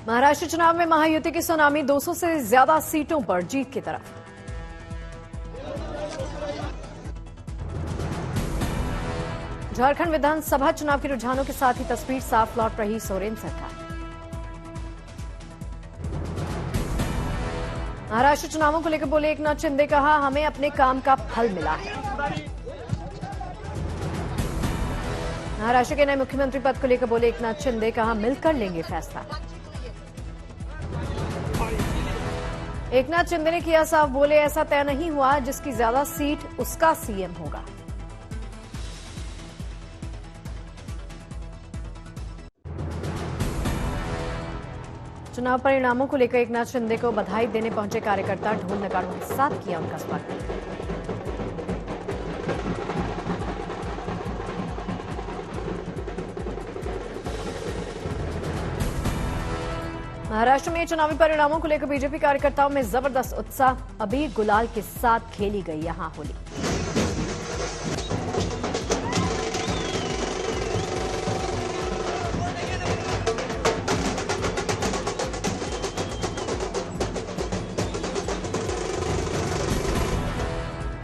महाराष्ट्र चुनाव में महायुति की सुनामी 200 से ज्यादा सीटों पर जीत की तरफ। झारखंड विधानसभा चुनाव के रुझानों के साथ ही तस्वीर साफ लौट रही सोरेन सरकार। महाराष्ट्र चुनावों को लेकर बोले एकनाथ शिंदे, कहा हमें अपने काम का फल मिला है। महाराष्ट्र के नए मुख्यमंत्री पद को लेकर बोले एकनाथ शिंदे, कहा मिलकर लेंगे फैसला। एकनाथ शिंदे ने किया साफ, बोले ऐसा तय नहीं हुआ, जिसकी ज्यादा सीट उसका सीएम होगा। चुनाव परिणामों को लेकर एकनाथ शिंदे को बधाई देने पहुंचे कार्यकर्ता ढोल नगाड़ों के साथ किया उनका स्वागत। महाराष्ट्र में चुनावी परिणामों को लेकर बीजेपी कार्यकर्ताओं में जबरदस्त उत्साह। अबीर गुलाल के साथ खेली गई यहां होली।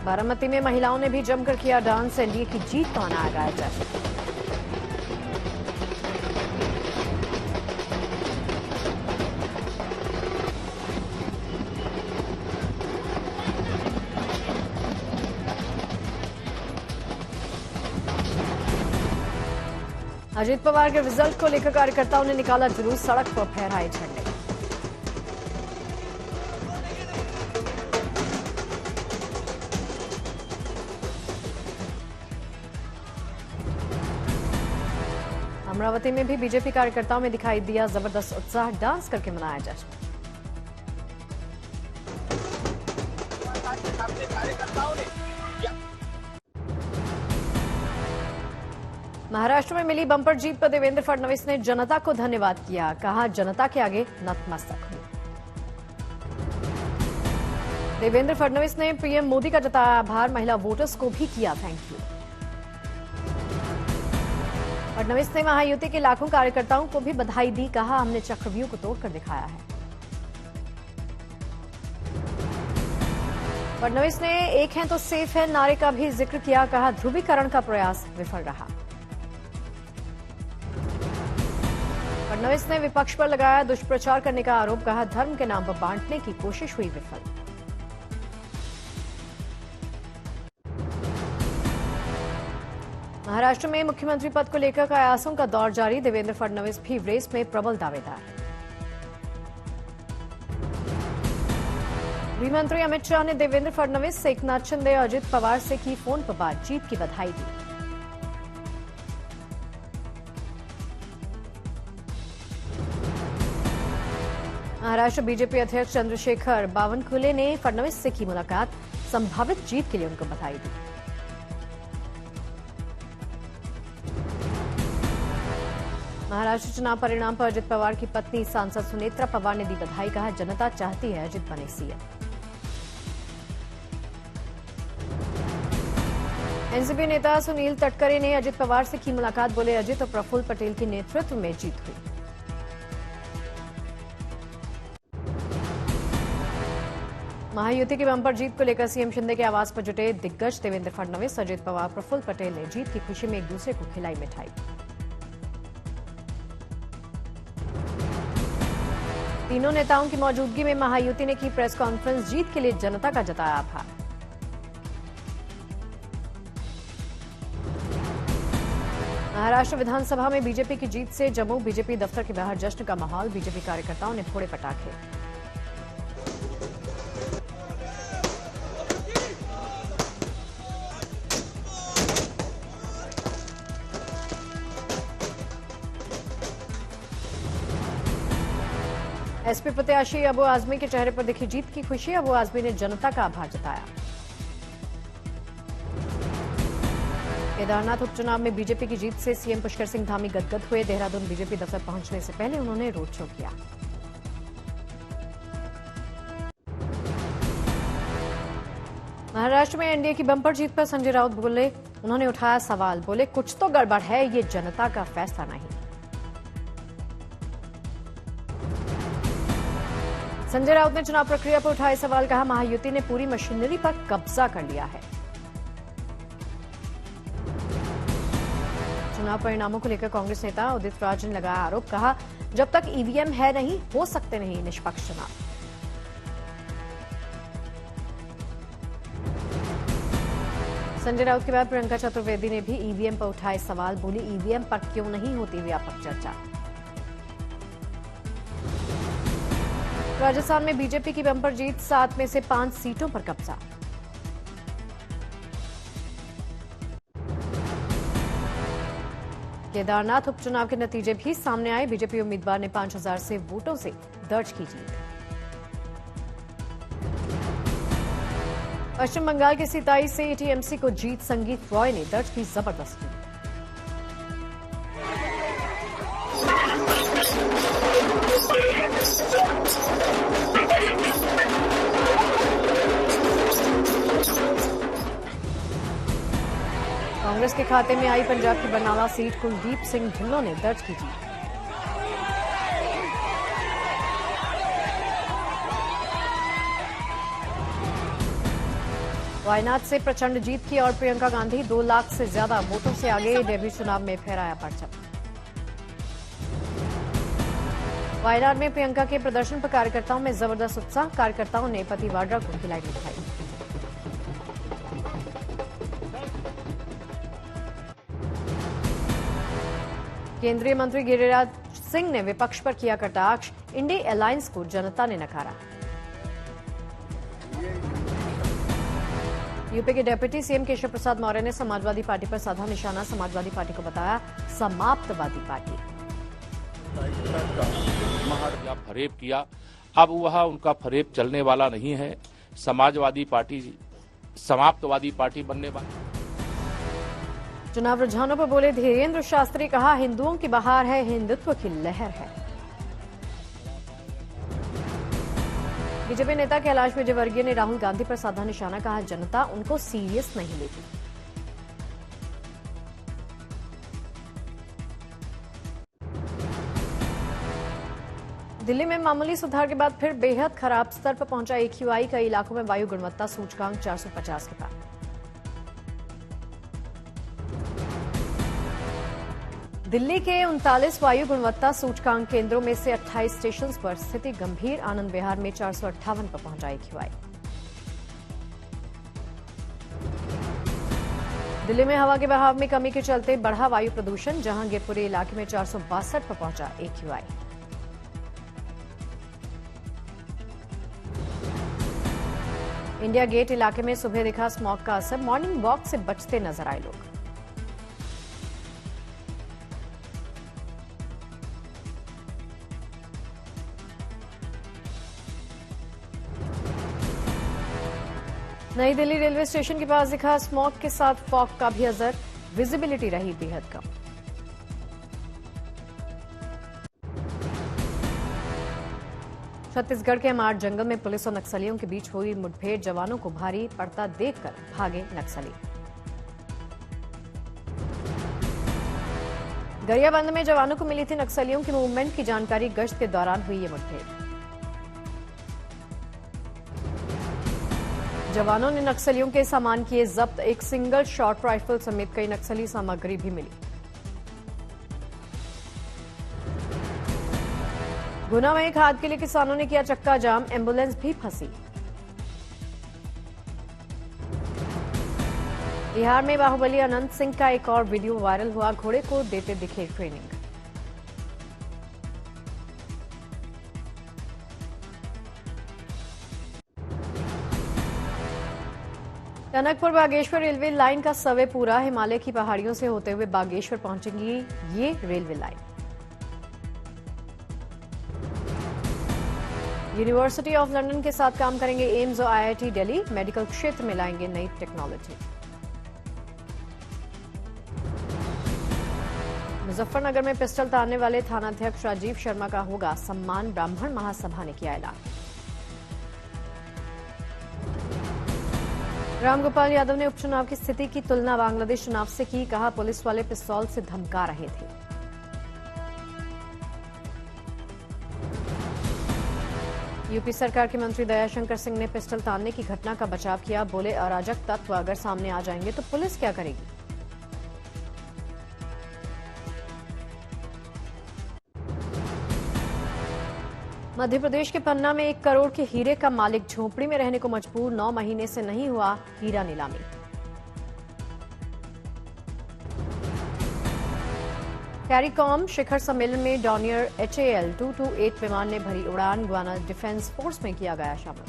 बारामती में महिलाओं ने भी जमकर किया डांस। एनडीए की जीत का मनाया गया जश्न। अजित पवार के रिजल्ट को लेकर कार्यकर्ताओं ने निकाला जुलूस। सड़क पर फहराए झंडे। अमरावती में भी बीजेपी कार्यकर्ताओं में दिखाई दिया जबरदस्त उत्साह। डांस करके मनाया जश्न। महाराष्ट्र में मिली बंपर जीत पर देवेंद्र फडणवीस ने जनता को धन्यवाद किया। कहा जनता के आगे नतमस्तक हूं। देवेंद्र फडणवीस ने पीएम मोदी का जताया आभार। महिला वोटर्स को भी किया थैंक यू। फडणवीस ने महायुति के लाखों कार्यकर्ताओं को भी बधाई दी। कहा हमने चक्रव्यूह को तोड़कर दिखाया है। फडणवीस ने एक है तो सेफ है नारे का भी जिक्र किया। कहा ध्रुवीकरण का प्रयास विफल रहा। फडणवीस ने विपक्ष पर लगाया दुष्प्रचार करने का आरोप। कहा धर्म के नाम पर बांटने की कोशिश हुई विफल। महाराष्ट्र में मुख्यमंत्री पद को लेकर कयासों का दौर जारी। देवेंद्र फडणवीस भी रेस में प्रबल दावेदार। गृहमंत्री अमित शाह ने देवेंद्र फडणवीस, एकनाथ शिंदे, अजित पवार से की फोन पर बातचीत की बधाई दी। महाराष्ट्र बीजेपी अध्यक्ष चंद्रशेखर बावनकुले ने फडणवीस से की मुलाकात। संभावित जीत के लिए उनको बधाई दी। महाराष्ट्र चुनाव परिणाम पर अजित पवार की पत्नी सांसद सुनेत्रा पवार ने दी बधाई। कहा जनता चाहती है अजित बने सीएम। एनसीपी नेता सुनील तटकरे ने अजित पवार से की मुलाकात। बोले अजित और प्रफुल्ल पटेल के नेतृत्व में जीत हुई। महायुति की बंपर जीत को लेकर सीएम शिंदे के आवास पर जुटे दिग्गज देवेंद्र फडणवीस, अजित पवार, प्रफुल्ल पटेल ने जीत की खुशी में एक दूसरे को खिलाई मिठाई। तीनों नेताओं की मौजूदगी में महायुति ने की प्रेस कॉन्फ्रेंस। जीत के लिए जनता का जताया आभार। महाराष्ट्र विधानसभा में बीजेपी की जीत से जम्मू बीजेपी दफ्तर के बाहर जश्न का माहौल। बीजेपी कार्यकर्ताओं ने फोड़े पटाखे। एसपी प्रत्याशी अबू आजमी के चेहरे पर दिखी जीत की खुशी। अबू आजमी ने जनता का आभार जताया। केदारनाथ उपचुनाव में बीजेपी की जीत से सीएम पुष्कर सिंह धामी गदगद हुए। देहरादून बीजेपी दफ्तर पहुंचने से पहले उन्होंने रोड शो किया। महाराष्ट्र में एनडीए की बंपर जीत पर संजय राउत बोले, उन्होंने उठाया सवाल। बोले कुछ तो गड़बड़ है, ये जनता का फैसला नहीं। संजय राउत ने चुनाव प्रक्रिया पर उठाए सवाल, कहा महायुति ने पूरी मशीनरी पर कब्जा कर लिया है। चुनाव परिणामों को लेकर कांग्रेस नेता उदित राज ने लगाया आरोप, कहा जब तक ईवीएम है नहीं हो सकते नहीं निष्पक्ष चुनाव। संजय राउत के बाद प्रियंका चतुर्वेदी ने भी ईवीएम पर उठाए सवाल, बोली ईवीएम पर क्यों नहीं होती व्यापक चर्चा। राजस्थान में बीजेपी की बंपर जीत, 7 में से 5 सीटों पर कब्जा। केदारनाथ उपचुनाव के नतीजे भी सामने आए, बीजेपी उम्मीदवार ने 5000 से वोटों से दर्ज की जीत। पश्चिम बंगाल के सिताई से टीएमसी को जीत, संगीत रॉय ने दर्ज की जबरदस्ती। कांग्रेस के खाते में आई पंजाब की बरनाला सीट, कुलदीप सिंह ढिल्लों ने दर्ज की जीत। वायनाड से प्रचंड जीत की और प्रियंका गांधी 2 लाख से ज्यादा वोटों से आगे, डेब्यू चुनाव में फहराया परचम। वायनाड में प्रियंका के प्रदर्शन पर कार्यकर्ताओं में जबरदस्त उत्साह, कार्यकर्ताओं ने पति वाड्रा को खिलाई मिठाई। केंद्रीय मंत्री गिरिराज सिंह ने विपक्ष पर किया कटाक्ष, इंडी अलायंस को जनता ने नकारा। यूपी के डिप्टी सीएम केशव प्रसाद मौर्य ने समाजवादी पार्टी पर साधा निशाना, समाजवादी पार्टी को बताया समाप्तवादी पार्टी। फरेब किया, अब वह उनका फरेब चलने वाला नहीं है। समाजवादी पार्टी समाप्तवादी पार्टी बनने वाली। चुनाव रुझानों पर बोले धीरेन्द्र शास्त्री, कहा हिंदुओं की बहार है, हिंदुत्व की लहर है। बीजेपी नेता कैलाश विजयवर्गीय ने राहुल गांधी पर साधा निशाना, कहा जनता उनको सीरियस नहीं लेती। दिल्ली में मामूली सुधार के बाद फिर बेहद खराब स्तर पर पहुंचा AQI, कई इलाकों में वायु गुणवत्ता सूचकांक 450 के पार। दिल्ली के 39 वायु गुणवत्ता सूचकांक केंद्रों में से 28 स्टेशन पर स्थिति गंभीर, आनंद विहार में 458 पर पहुंचा AQI। दिल्ली में हवा के बहाव में कमी के चलते बढ़ा वायु प्रदूषण, जहांगीरपुरी इलाके में 462 पर पहुंचा AQI। इंडिया गेट इलाके में सुबह दिखा स्मॉग का असर, मॉर्निंग वॉक से बचते नजर आए लोग। नई दिल्ली रेलवे स्टेशन के पास दिखा स्मॉग के साथ फॉग का भी असर, विजिबिलिटी रही बेहद कम। छत्तीसगढ़ के माड़ जंगल में पुलिस और नक्सलियों के बीच हुई मुठभेड़, जवानों को भारी पड़ता देखकर भागे नक्सली। गरियाबंद में जवानों को मिली थी नक्सलियों की मूवमेंट की जानकारी, गश्त के दौरान हुई ये मुठभेड़। जवानों ने नक्सलियों के सामान किए जब्त, एक सिंगल शॉट राइफल समेत कई नक्सली सामग्री भी मिली। गुना में खाद के लिए किसानों ने किया चक्का जाम, एम्बुलेंस भी फंसी। बिहार में बाहुबली अनंत सिंह का एक और वीडियो वायरल हुआ, घोड़े को देते दिखे training. Tanakpur Bageshwar railway line का सर्वे पूरा, हिमालय की पहाड़ियों से होते हुए बागेश्वर पहुंचेगी ये railway line. University of London के साथ काम करेंगे एम्स और IIT दिल्ली, मेडिकल क्षेत्र में लाएंगे नई टेक्नोलॉजी। मुजफ्फरनगर में पिस्टल तानने वाले थानाध्यक्ष राजीव शर्मा का होगा सम्मान, ब्राह्मण महासभा ने किया ऐलान। रामगोपाल यादव ने उपचुनाव की स्थिति की तुलना बांग्लादेश चुनाव से की, कहा पुलिस वाले पिस्तौल से धमका रहे थे। यूपी सरकार के मंत्री दयाशंकर सिंह ने पिस्टल तानने की घटना का बचाव किया। बोले, अराजक तत्व अगर सामने आ जाएंगे तो पुलिस क्या करेगी। मध्य प्रदेश के पन्ना में 1 करोड़ के हीरे का मालिक झोपड़ी में रहने को मजबूर। 9 महीने से नहीं हुआ हीरा नीलामी। कैरिकॉम शिखर सम्मेलन में डॉनियर HAL 228 विमान ने भरी उड़ान। गुयाना डिफेंस फोर्स में किया गया शामिल।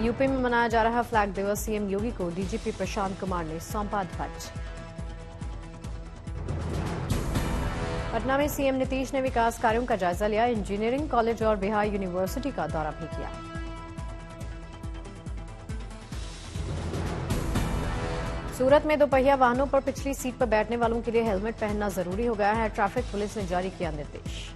यूपी में मनाया जा रहा फ्लैग दिवस। सीएम योगी को डीजीपी प्रशांत कुमार ने सौंपा ध्वज। पटना में सीएम नीतीश ने विकास कार्यों का जायजा लिया। इंजीनियरिंग कॉलेज और बिहार यूनिवर्सिटी का दौरा भी किया। सूरत में दोपहिया वाहनों पर पिछली सीट पर बैठने वालों के लिए हेलमेट पहनना जरूरी हो गया है। ट्रैफिक पुलिस ने जारी किया निर्देश।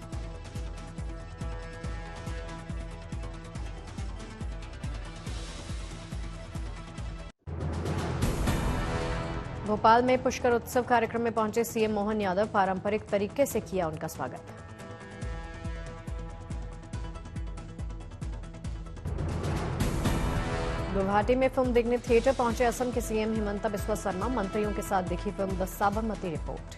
भोपाल में पुष्कर उत्सव कार्यक्रम में पहुंचे सीएम मोहन यादव। पारंपरिक तरीके से किया उनका स्वागत। गुवाहाटी में फिल्म देखने थिएटर पहुंचे असम के सीएम हिमंता बिस्वा शर्मा। मंत्रियों के साथ देखी film the Sabarmati report.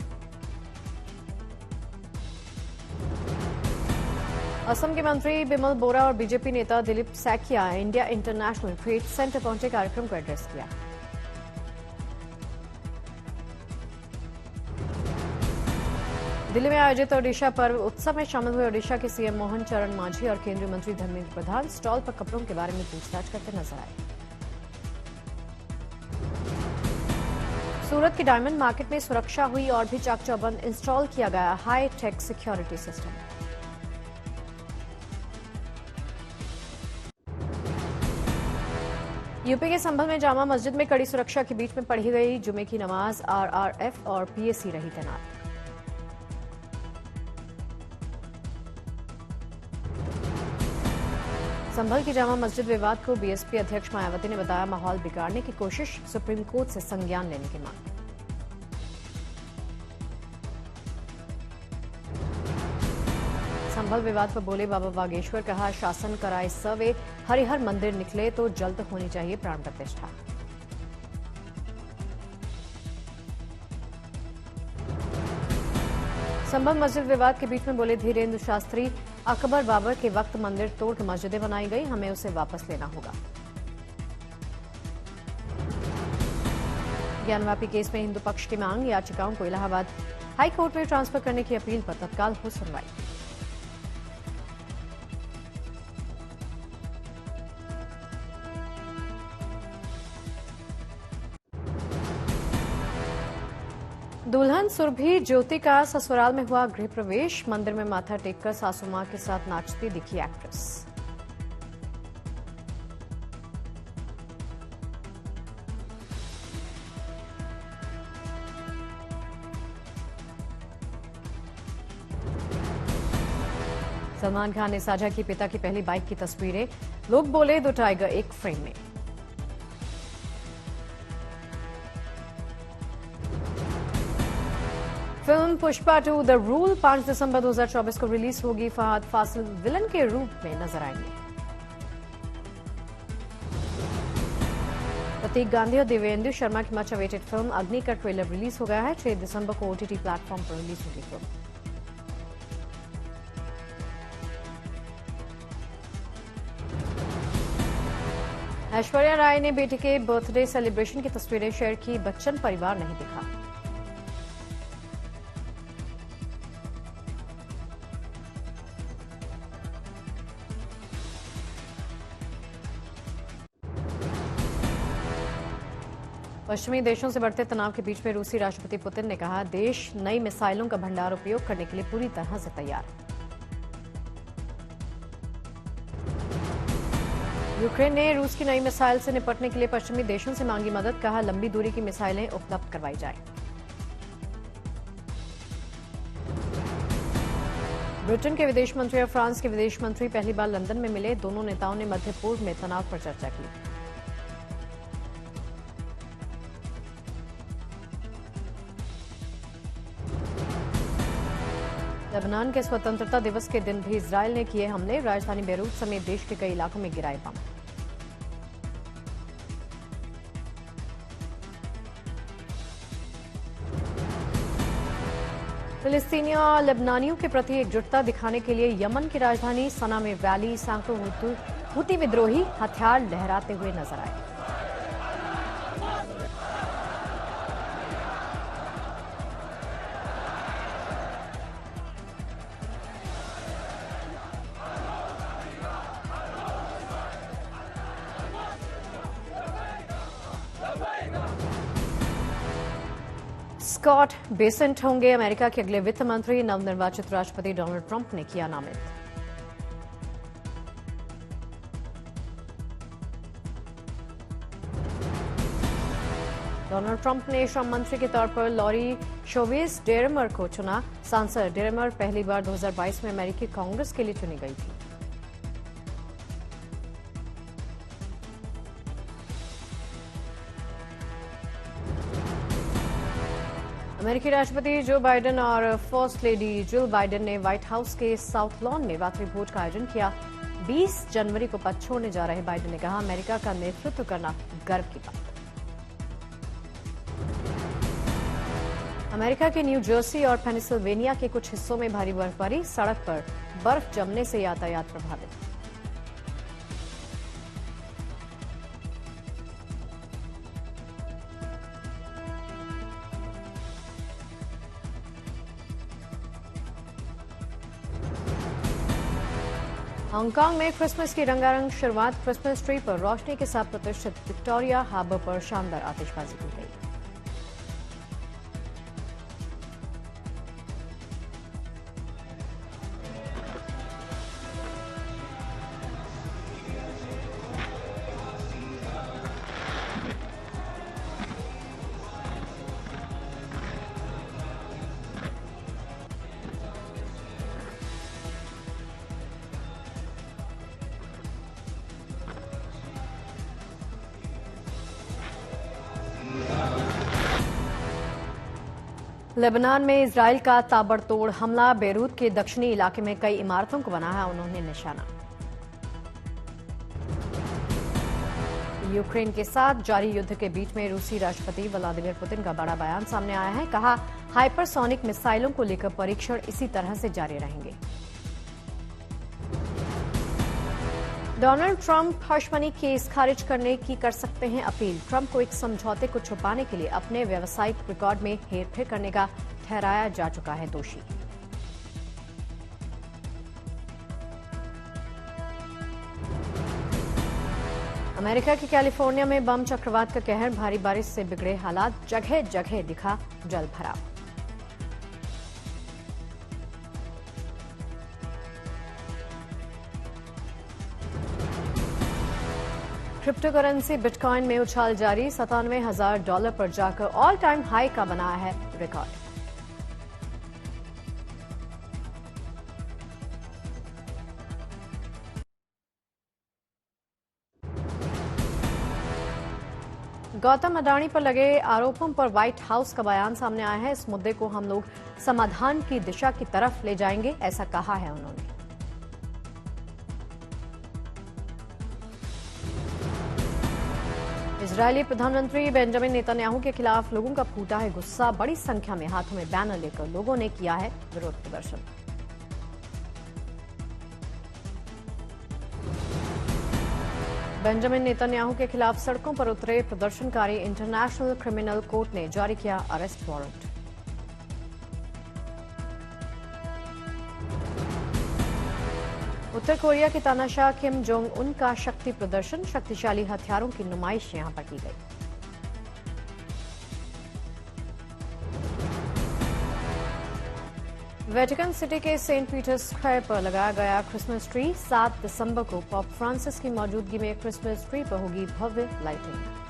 Assam के मंत्री बिमल बोरा और बीजेपी नेता Dilip Saikia India international trade centre पहुंचे। कार्यक्रम को एड्रेस किया। दिल्ली में आयोजित ओडिशा पर्व उत्सव में शामिल हुए ओडिशा के सीएम मोहन चरण मांझी और केंद्रीय मंत्री धर्मेंद्र प्रधान स्टॉल पर कपड़ों के बारे में पूछताछ करते नजर आए। सूरत के डायमंड मार्केट में सुरक्षा हुई और भी चाक चौबंद। इंस्टॉल किया गया high tech security system. UP के संभल में जामा मस्जिद में कड़ी सुरक्षा के बीच में पढ़ी गई जुमे की नमाज। RRF और PAC रही तैनात। संभल की जामा मस्जिद विवाद को बीएसपी अध्यक्ष मायावती ने बताया माहौल बिगाड़ने की कोशिश। सुप्रीम कोर्ट से संज्ञान लेने की मांग। संभल विवाद पर बोले बाबा बागेश्वर। कहा, शासन कराए सर्वे। हरिहर मंदिर निकले तो जल्द होनी चाहिए प्राण प्रतिष्ठा। संभल मस्जिद विवाद के बीच में बोले धीरेन्द्र शास्त्री। अकबर बाबर के वक्त मंदिर तोड़ मस्जिदें बनाई गई, हमें उसे वापस लेना होगा। ज्ञानवापी केस में हिंदू पक्ष की मांग। याचिकाओं को इलाहाबाद हाई कोर्ट में ट्रांसफर करने की अपील पर तत्काल हो सुनवाई। दुल्हन सुरभि ज्योति का ससुराल में हुआ गृह प्रवेश। मंदिर में माथा टेककर सासू मां के साथ नाचती दिखी एक्ट्रेस। सलमान खान ने साझा की पिता की पहली बाइक की तस्वीरें। लोग बोले, 2 टाइगर एक फ्रेम में। फिल्म पुष्पा 2 द रूल 5 दिसंबर 2024 को रिलीज होगी। फहद फासिल विलन के रूप में नजर आएंगे। प्रतीक गांधी और देवेंद्र शर्मा की मच अवेटेड फिल्म अग्नि का ट्रेलर रिलीज हो गया है। 6 दिसंबर को OTT प्लेटफॉर्म पर रिलीज होगी फिल्म। ऐश्वर्या राय ने बेटे के बर्थडे सेलिब्रेशन की तस्वीरें शेयर की। बच्चन परिवार नहीं दिखा। पश्चिमी देशों से बढ़ते तनाव के बीच में रूसी राष्ट्रपति पुतिन ने कहा, देश नई मिसाइलों का भंडार उपयोग करने के लिए पूरी तरह से तैयार। यूक्रेन ने रूस की नई मिसाइल से निपटने के लिए पश्चिमी देशों से मांगी मदद। कहा, लंबी दूरी की मिसाइलें उपलब्ध करवाई जाएं। ब्रिटेन के विदेश मंत्री और फ्रांस के विदेश मंत्री पहली बार लंदन में मिले। दोनों नेताओं ने मध्य पूर्व में तनाव पर चर्चा की। लेबनान के स्वतंत्रता दिवस के दिन भी इजरायल ने किए हमले। राजधानी बेरूत समेत देश के कई इलाकों में गिराए बम। फिलिस्तीनियों और लेबनानियों के प्रति एकजुटता दिखाने के लिए यमन की राजधानी सना में रैली। सैकड़ों हुती विद्रोही हथियार लहराते हुए नजर आए। स्कॉट बेसेंट होंगे अमेरिका के अगले वित्त मंत्री। नवनिर्वाचित राष्ट्रपति डोनाल्ड ट्रंप ने किया नामित। डोनाल्ड ट्रंप ने श्रम मंत्री के तौर पर लॉरी शोविस डेरेमर को चुना। सांसद डेरेमर पहली बार 2022 में अमेरिकी कांग्रेस के लिए चुनी गई थी। अमेरिकी राष्ट्रपति जो बाइडेन और फर्स्ट लेडी जिल बाइडेन ने व्हाइट हाउस के साउथ लॉन में रात्रि भोज का आयोजन किया। 20 जनवरी को पद छोड़ने जा रहे बाइडेन ने कहा, अमेरिका का नेतृत्व करना गर्व की बात। अमेरिका के न्यू जर्सी और पेनिसिल्वेनिया के कुछ हिस्सों में भारी बर्फबारी। सड़क पर बर्फ जमने से यातायात प्रभावित। हांगकांग में क्रिसमस की रंगारंग शुरुआत। क्रिसमस ट्री पर रोशनी के साथ प्रतिष्ठित विक्टोरिया हार्बर पर शानदार आतिशबाजी की गई। लेबनान में इजरायल का ताबड़तोड़ हमला। बेरूत के दक्षिणी इलाके में कई इमारतों को बनाया उन्होंने निशाना। यूक्रेन के साथ जारी युद्ध के बीच में रूसी राष्ट्रपति व्लादिमीर पुतिन का बड़ा बयान सामने आया है। कहा, हाइपरसोनिक मिसाइलों को लेकर परीक्षण इसी तरह से जारी रहेंगे। डोनाल्ड ट्रंप हर्ष मनी केस खारिज करने की कर सकते हैं अपील। ट्रंप को एक समझौते को छुपाने के लिए अपने व्यावसायिक रिकॉर्ड में हेरफेर करने का ठहराया जा चुका है दोषी। अमेरिका के कैलिफोर्निया में बम चक्रवात का कहर। भारी बारिश से बिगड़े हालात। जगह जगह दिखा जल भराव। क्रिप्टो करेंसी बिटकॉइन में उछाल जारी। $97,000 पर जाकर ऑल टाइम हाई का बनाया है रिकॉर्ड। गौतम अडानी पर लगे आरोपों पर व्हाइट हाउस का बयान सामने आया है। इस मुद्दे को हम लोग समाधान की दिशा की तरफ ले जाएंगे, ऐसा कहा है उन्होंने। इजरायली प्रधानमंत्री बेंजामिन नेतन्याहू के खिलाफ लोगों का फूटा है गुस्सा। बड़ी संख्या में हाथों में बैनर लेकर लोगों ने किया है विरोध प्रदर्शन। बेंजामिन नेतन्याहू के खिलाफ सड़कों पर उतरे प्रदर्शनकारी। इंटरनेशनल क्रिमिनल कोर्ट ने जारी किया अरेस्ट वारंट। उत्तर कोरिया के तानाशाह किम जोंग उन का शक्ति प्रदर्शन। शक्तिशाली हथियारों की नुमाइश यहां पर की गई। वेटिकन सिटी के सेंट पीटर्स स्क्वायर पर लगाया गया क्रिसमस ट्री। 7 दिसंबर को पोप फ्रांसिस की मौजूदगी में क्रिसमस ट्री पर होगी भव्य लाइटिंग।